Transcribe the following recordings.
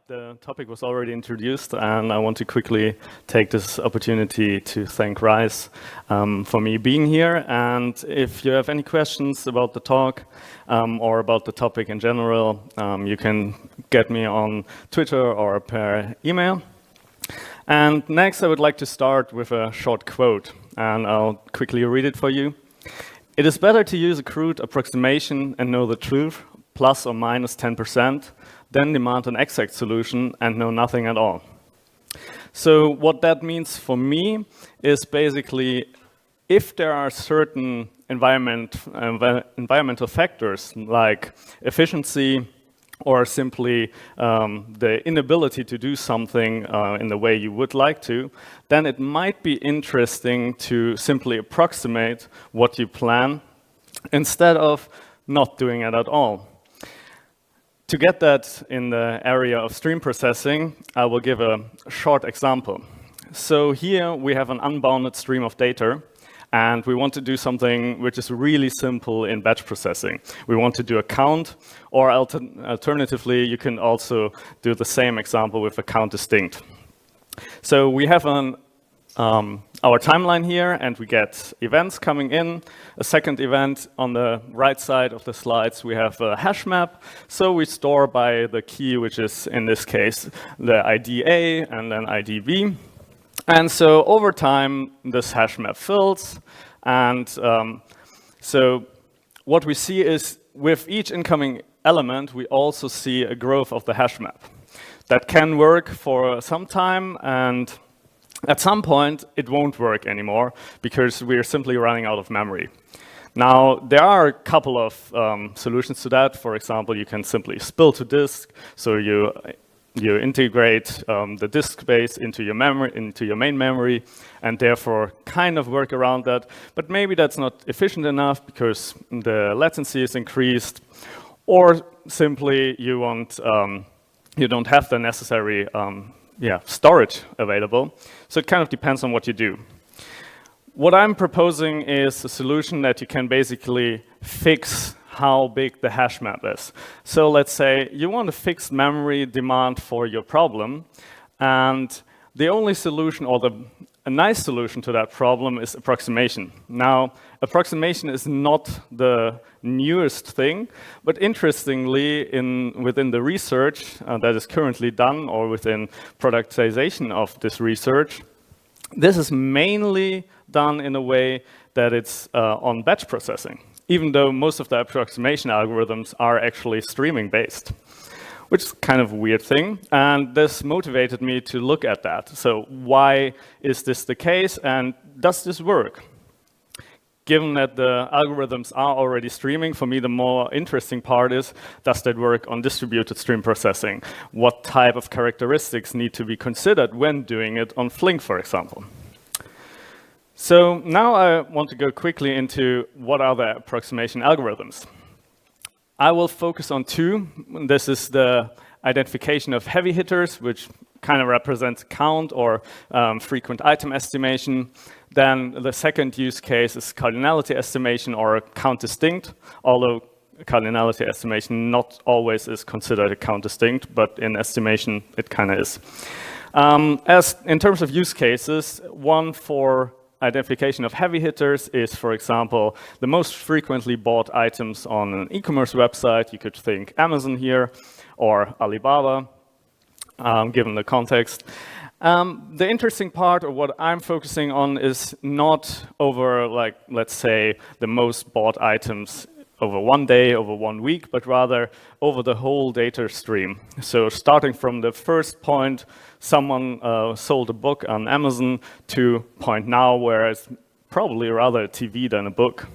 the topic was already introduced, and I want to quickly take this opportunity to thank Rise for me being here. And if you have any questions about the talk or about the topic in general, you can get me on Twitter or per email. And next, I would like to start with a short quote, and I'll quickly read it for you. "It is better to use a crude approximation and know the truth, plus or minus 10%, then demand an exact solution and know nothing at all." So what that means for me is basically if there are certain environmental factors like efficiency or simply the inability to do something in the way you would like to, then it might be interesting to simply approximate what you plan instead of not doing it at all. To get that in the area of stream processing, I will give a short example. So here we have an unbounded stream of data, and we want to do something which is really simple in batch processing. We want to do a count, or alternatively, you can also do the same example with a count distinct. So we have our timeline here, and we get events coming in. A second event on the right side of the slides, we have a hash map. So we store by the key, which is in this case the ID A and then ID B. And so over time, this hash map fills. And so what we see is with each incoming element, we also see a growth of the hash map. That can work for some time, and at some point, it won't work anymore because we're simply running out of memory. Now, there are a couple of solutions to that. For example, you can simply spill to disk. So you integrate the disk space into your memory, into your main memory, and therefore kind of work around that. But maybe that's not efficient enough because the latency is increased, or simply you don't have the necessary storage available. So it kind of depends on what you do. What I'm proposing is a solution that you can basically fix how big the hash map is. So let's say you want a fixed memory demand for your problem, and the only solution, or a nice solution to that problem, is approximation. Now, approximation is not the newest thing, but interestingly, within the research that is currently done, or within productization of this research, this is mainly done in a way that it's on batch processing, even though most of the approximation algorithms are actually streaming based, which is kind of a weird thing. And this motivated me to look at that. So why is this the case, and does this work? Given that the algorithms are already streaming, for me the more interesting part is, does that work on distributed stream processing? What type of characteristics need to be considered when doing it on Flink, for example? So now I want to go quickly into what are the approximation algorithms. I will focus on two. This is the identification of heavy hitters, which kind of represents count or frequent item estimation. Then the second use case is cardinality estimation or count distinct, although cardinality estimation not always is considered a count distinct, but in estimation it kind of is. As in terms of use cases, one for identification of heavy hitters is, for example, the most frequently bought items on an e-commerce website. You could think Amazon here or Alibaba, given the context. The interesting part, or what I'm focusing on, is not over, like, let's say, the most bought items over one day, over 1 week, but rather over the whole data stream. So starting from the first point, someone sold a book on Amazon, to point now where it's probably rather a TV than a book.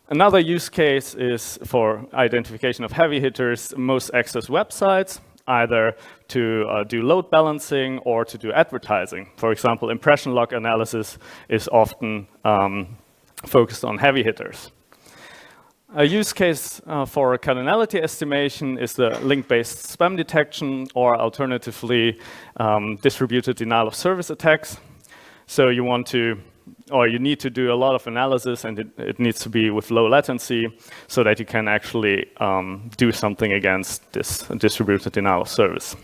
Another use case is for identification of heavy hitters, most accessed websites, either to do load balancing or to do advertising. For example, impression log analysis is often focused on heavy hitters. A use case for cardinality estimation is the link-based spam detection, or alternatively, distributed denial of service attacks. So you want to, or you need to do a lot of analysis, and it needs to be with low latency so that you can actually do something against this distributed denial of service.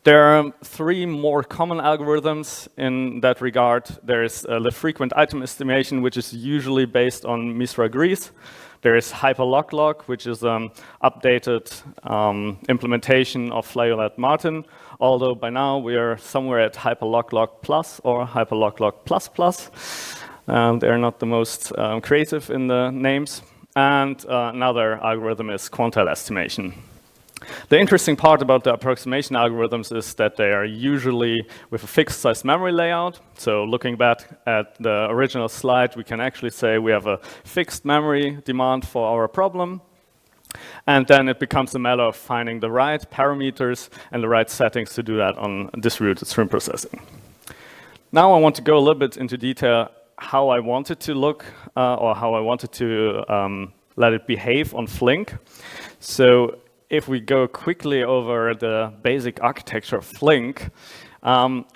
There are three more common algorithms in that regard. There is the frequent item estimation, which is usually based on Misra-Gries. There is HyperLogLog, which is an updated implementation of Flageolet-Martin, although by now we are somewhere at HyperLogLog Plus or HyperLogLog Plus Plus. They're not the most creative in the names. And another algorithm is quantile estimation. The interesting part about the approximation algorithms is that they are usually with a fixed size memory layout. So looking back at the original slide, we can actually say we have a fixed memory demand for our problem. And then it becomes a matter of finding the right parameters and the right settings to do that on distributed stream processing. Now I want to go a little bit into detail how I wanted to look or how I wanted to let it behave on Flink. So if we go quickly over the basic architecture of Flink,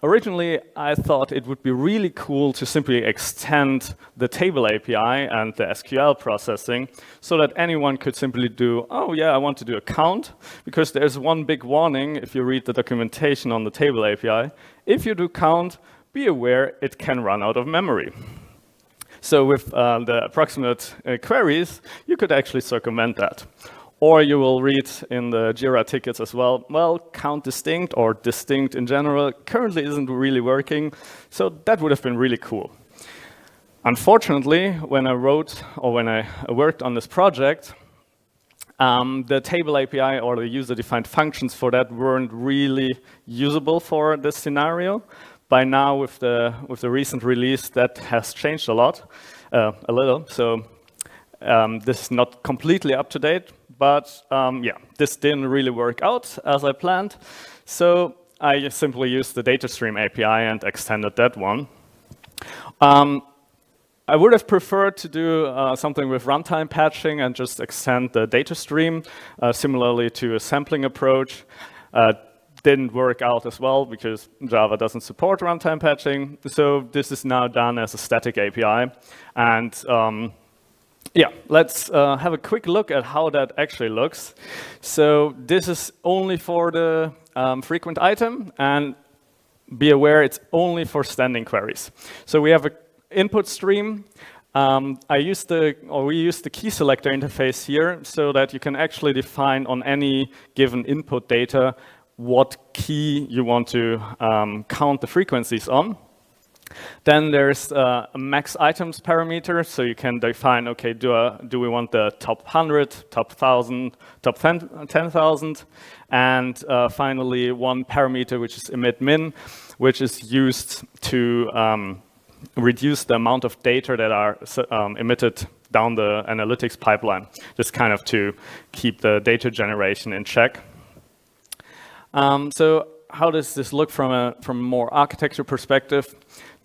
originally I thought it would be really cool to simply extend the table API and the SQL processing so that anyone could simply do, oh yeah, I want to do a count, because there's one big warning if you read the documentation on the table API. If you do count, be aware it can run out of memory. So with the approximate queries, you could actually circumvent that. Or you will read in the Jira tickets as well, count distinct or distinct in general currently isn't really working, so that would have been really cool. Unfortunately, when I wrote or when I worked on this project, the table API or the user-defined functions for that weren't really usable for this scenario. By now, with the recent release, that has changed a little. So this is not completely up to date. But yeah, this didn't really work out as I planned. So I just simply used the data stream API and extended that one. I would have preferred to do something with runtime patching and just extend the data stream, similarly to a sampling approach. Didn't work out as well because Java doesn't support runtime patching. So this is now done as a static API. And yeah, let's have a quick look at how that actually looks. So this is only for the frequent item, and be aware it's only for standing queries. So we have an input stream. We use the key selector interface here so that you can actually define on any given input data what key you want to count the frequencies on. Then there's a max items parameter, so you can define, okay, do we want the top 100, top 1,000, top 10,000, and finally one parameter which is emit min, which is used to reduce the amount of data that are emitted down the analytics pipeline, just kind of to keep the data generation in check. So how does this look from a more architecture perspective?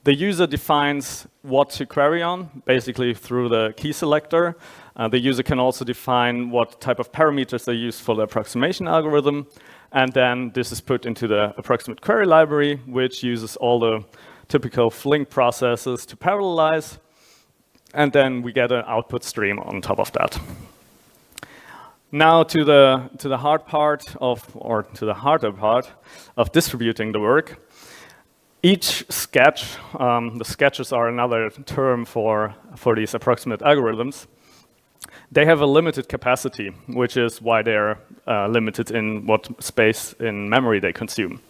The user defines what to query on, basically through the key selector. The user can also define what type of parameters they use for the approximation algorithm. And then this is put into the approximate query library, which uses all the typical Flink processes to parallelize. And then we get an output stream on top of that. Now to the hard part or to the harder part of distributing the work. Each sketch, the sketches are another term for these approximate algorithms. They have a limited capacity, which is why they're limited in what space in memory they consume.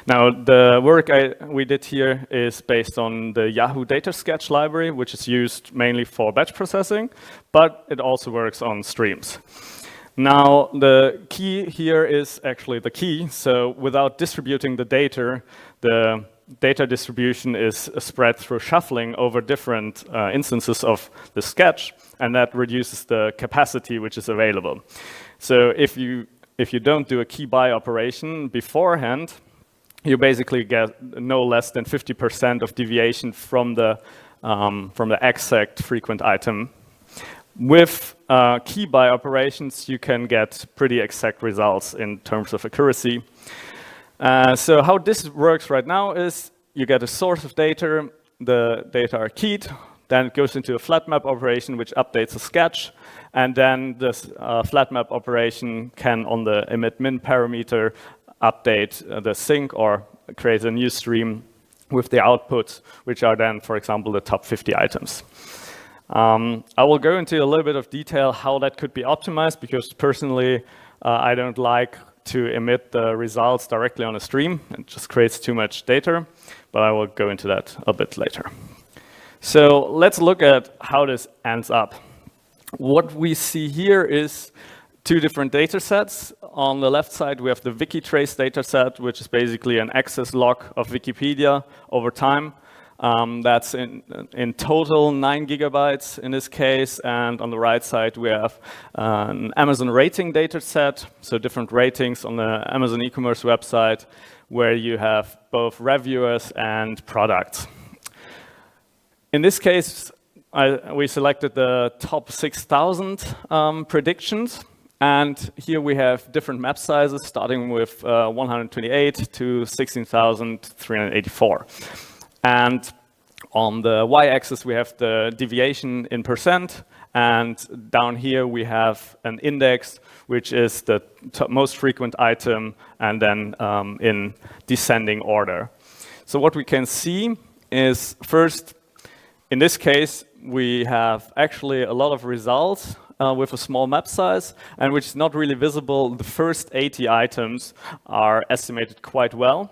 Now, the work we did here is based on the Yahoo Data Sketch library, which is used mainly for batch processing, but it also works on streams. Now, the key here is actually the key. So without distributing the data distribution is spread through shuffling over different instances of the sketch, and that reduces the capacity which is available. So if you don't do a key by operation beforehand, you basically get no less than 50% of deviation from the exact frequent item. With key by operations, you can get pretty exact results in terms of accuracy. So how this works right now is you get a source of data, the data are keyed, then it goes into a flat map operation which updates a sketch, and then this flat map operation can, on the emit min parameter, update the sync or create a new stream with the outputs, which are then, for example, the top 50 items. I will go into a little bit of detail how that could be optimized, because personally, I don't like to emit the results directly on a stream. It just creates too much data, but I will go into that a bit later. So let's look at how this ends up. What we see here is two different data sets. On the left side, we have the Wikitrace data set, which is basically an access log of Wikipedia over time. That's in total 9 gigabytes in this case. And on the right side, we have an Amazon rating data set, so different ratings on the Amazon e-commerce website, where you have both reviewers and products. In this case, we selected the top 6,000 predictions. And here we have different map sizes, starting with 128 to 16,384. And on the y-axis, we have the deviation in percent. And down here, we have an index, which is the most frequent item, and then in descending order. So what we can see is, first, in this case, we have actually a lot of results with a small map size, and which is not really visible. The first 80 items are estimated quite well,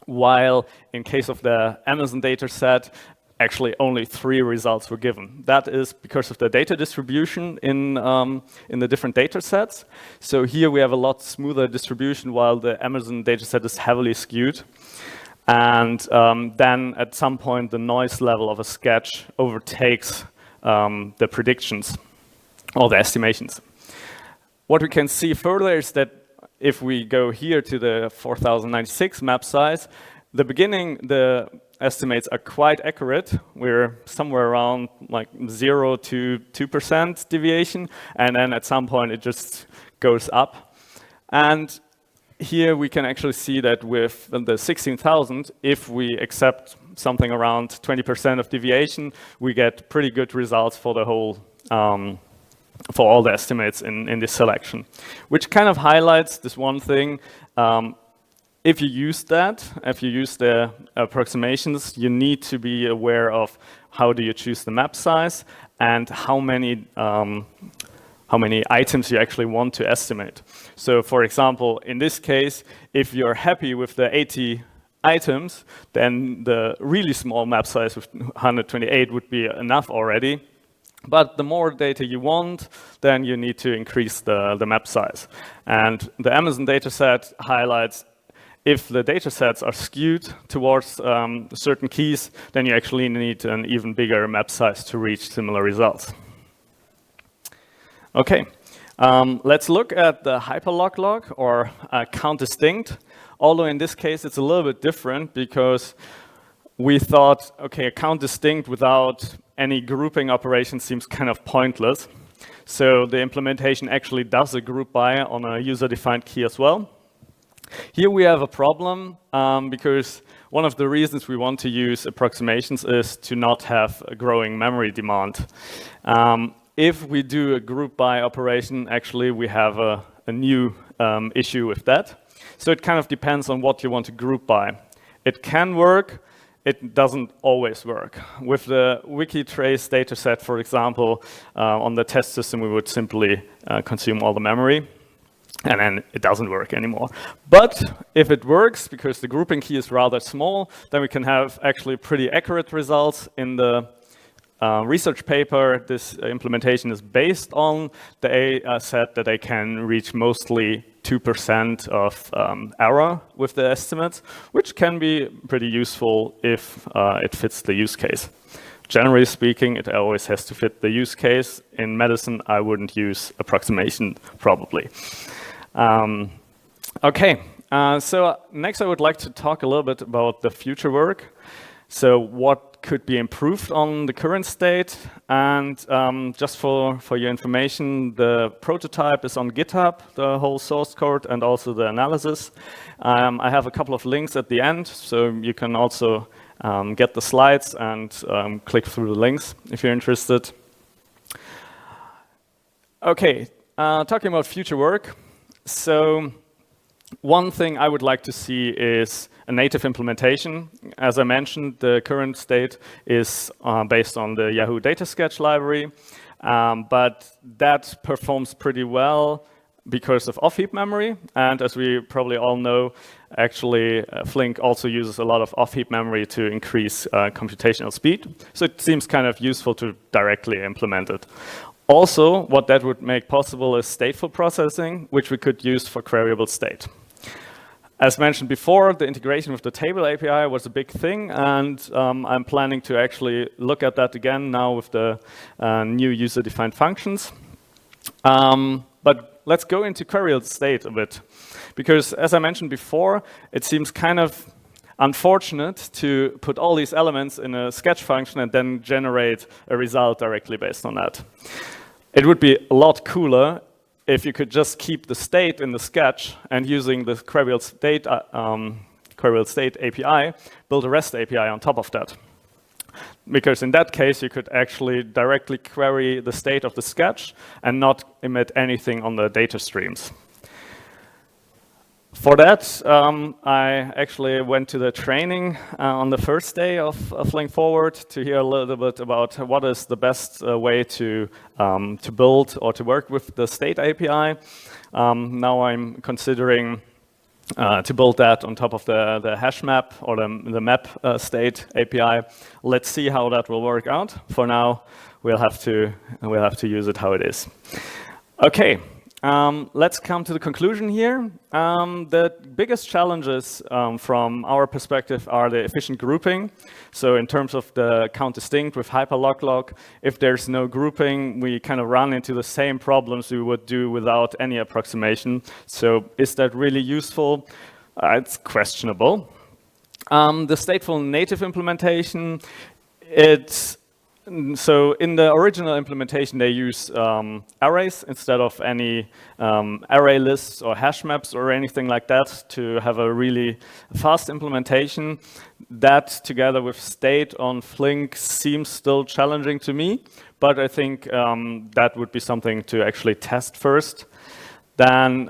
while in case of the Amazon data set, actually only 3 results were given. That is because of the data distribution in the different data sets. So here we have a lot smoother distribution, while the Amazon data set is heavily skewed. And then at some point, the noise level of a sketch overtakes the predictions or the estimations. What we can see further is that if we go here to the 4096 map size, the beginning, the estimates are quite accurate. We're somewhere around like 0 to 2% deviation, and then at some point it just goes up. And here we can actually see that with the 16,000, if we accept something around 20% of deviation, we get pretty good results for the whole, for all the estimates in this selection, which kind of highlights this one thing. If you use that, if you use the approximations, you need to be aware of how do you choose the map size and how many items you actually want to estimate. So for example, in this case, if you're happy with the 80 items, then the really small map size with 128 would be enough already. But the more data you want, then you need to increase the map size. And the Amazon dataset highlights if the datasets are skewed towards certain keys, then you actually need an even bigger map size to reach similar results. Okay, let's look at the HyperLogLog or count distinct. Although in this case, it's a little bit different because we thought, okay, a count distinct without any grouping operation seems kind of pointless. So the implementation actually does a group by on a user-defined key as well. Here we have a problem because one of the reasons we want to use approximations is to not have a growing memory demand. If we do a group by operation, actually we have a new issue with that. So it kind of depends on what you want to group by. It can work. It doesn't always work. With the Wikitrace dataset, for example, on the test system, we would simply consume all the memory, and then it doesn't work anymore. But if it works, because the grouping key is rather small, then we can have actually pretty accurate results. In the research paper, this implementation is based on the set that they can reach mostly 2% of error with the estimates, which can be pretty useful if it fits the use case. Generally speaking, it always has to fit the use case. In medicine, I wouldn't use approximation, probably. Okay, so next I would like to talk a little bit about the future work. So what could be improved on the current state, and just for your information, the prototype is on GitHub, the whole source code and also the analysis. I have a couple of links at the end, so you can also get the slides and click through the links if you're interested. Okay, talking about future work. So One thing I would like to see is a native implementation. As I mentioned, the current state is based on the Yahoo Data Sketch library, but that performs pretty well because of off-heap memory. And as we probably all know, actually, Flink also uses a lot of off-heap memory to increase computational speed. So it seems kind of useful to directly implement it. Also, what that would make possible is stateful processing, which we could use for Queryable State. As mentioned before, the integration with the table API was a big thing, and I'm planning to actually look at that again now with the new user-defined functions. But let's go into Queryable State a bit, because as I mentioned before, it seems kind of unfortunate to put all these elements in a sketch function and then generate a result directly based on that. It would be a lot cooler if you could just keep the state in the sketch and using the Queryable State API, build a REST API on top of that. Because in that case, you could actually directly query the state of the sketch and not emit anything on the data streams. For that, I actually went to the training on the first day of Flink Forward to hear a little bit about what is the best way to build or to work with the state API. Now I'm considering to build that on top of the hash map or the map state API. Let's see how that will work out. For now, we'll have to use it how it is. Okay. Let's come to the conclusion here. The biggest challenges from our perspective are the efficient grouping. So in terms of the count distinct with HyperLogLog, if there's no grouping, we kind of run into the same problems we would do without any approximation. So is that really useful? It's questionable. The stateful native implementation, so in the original implementation, they use arrays instead of any array lists or hash maps or anything like that to have a really fast implementation. That, together with state on Flink, seems still challenging to me, but I think that would be something to actually test first. Then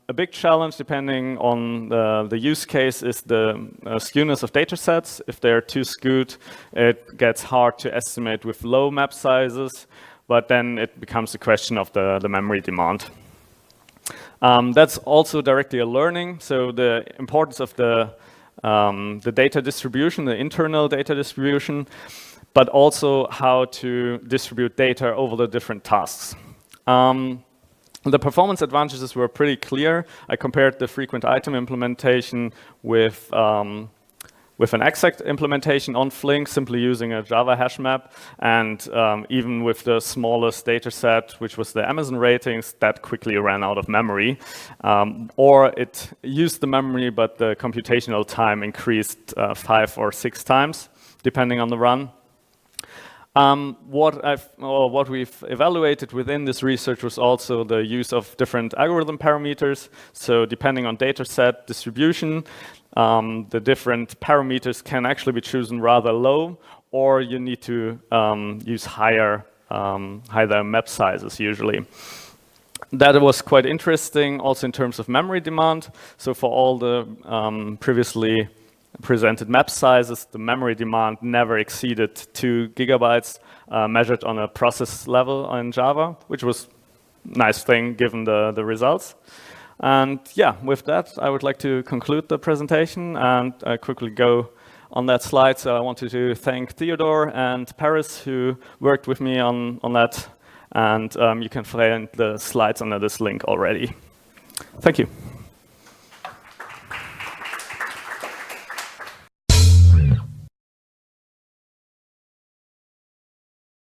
a big challenge, depending on the use case, is the skewness of data sets. If they're too skewed, it gets hard to estimate with low map sizes, but then it becomes a question of the memory demand. That's also directly a learning, so the importance of the data distribution, the internal data distribution, but also how to distribute data over the different tasks. The performance advantages were pretty clear. I compared the frequent item implementation with an exact implementation on Flink, simply using a Java hash map, and even with the smallest data set, which was the Amazon ratings, that quickly ran out of memory. Or it used the memory, but the computational time increased 5 or 6 times, depending on the run. What we've evaluated within this research was also the use of different algorithm parameters. So depending on data set distribution, the different parameters can actually be chosen rather low, or you need to use higher map sizes usually. That was quite interesting also in terms of memory demand. So for all the previously presented map sizes, the memory demand never exceeded 2 gigabytes measured on a process level in Java, which was a nice thing given the results. And yeah, with that, I would like to conclude the presentation and quickly go on that slide. So I wanted to thank Theodore and Paris who worked with me on that. And you can find the slides under this link already. Thank you.